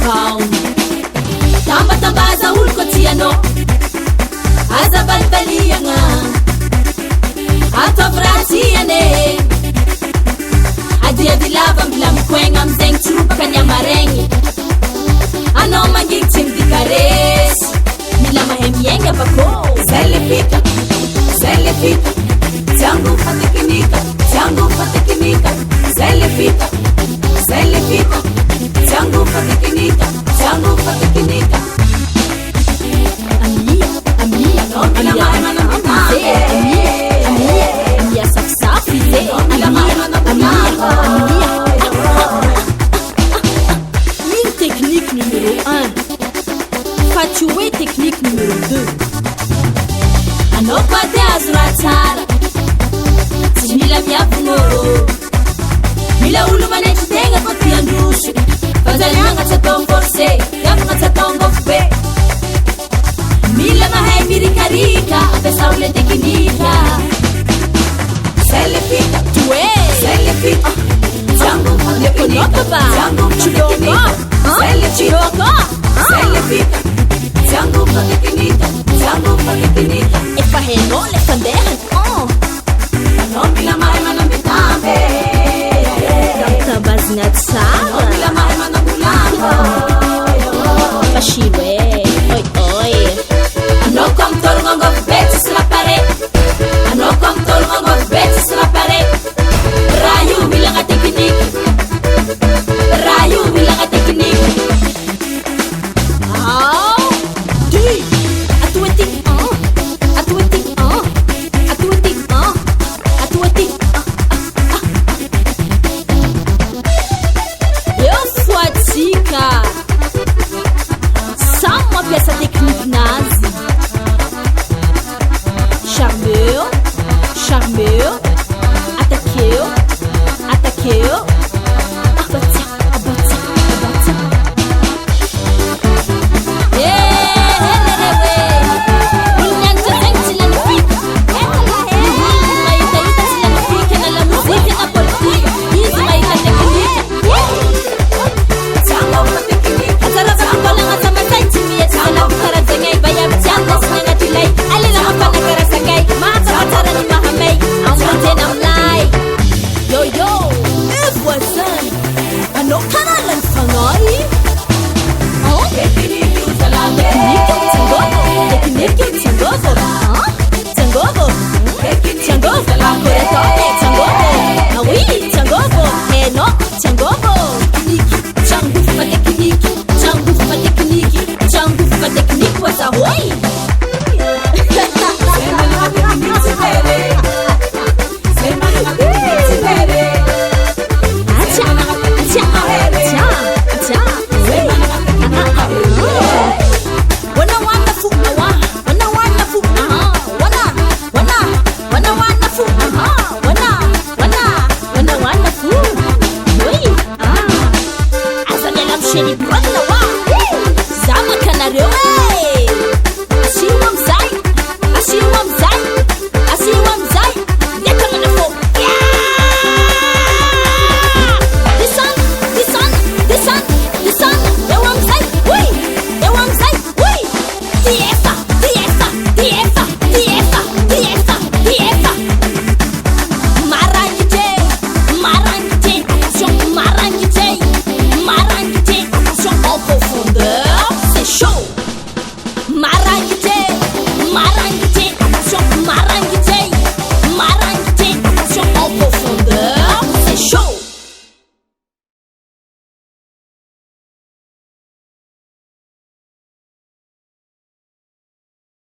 pao tambatambaza olo koa tianao aza balibaliagna ataovy raha tiane adiady lava mila mikoegna amizegny tsiropaka ny amaregny anao mangiky tsy midikaresy mila mahay miaigna bakô zay le fita tiangofa teknika tiangofa teknika zay le fita tiangofa teknika tiangofa teknika amia mila mahay manamitahy amia safisafy zay mila mahay manamitahy ino technique numéro 1 fa tsy hoe technique numéro 2 anao koa te azo raha tsara tsy mila miavonô mila olo manetry tegna koa ty androso fazaliagna tsy atao forcé miavagna tsy atao angofo be mila mahay mirikarika ampiasao le teknika zay le fita zay le fita tiangofa teknika tiangofa teknika zay le fita zay le fita tiangofa teknika tiangofa teknika efa hainao le fandehany anao mila mahay manambitambe tamtabazina tsara anao mila mahay manambolamba fashiro oi anao koa mitologna angofo be tsisy lapare anao koa mitologna angofo be tsisy lapare raha io milagna teknika raha io milagna teknika essa technique nazi charmeur attaqueu abatia Tiangofa tekniki was ahoy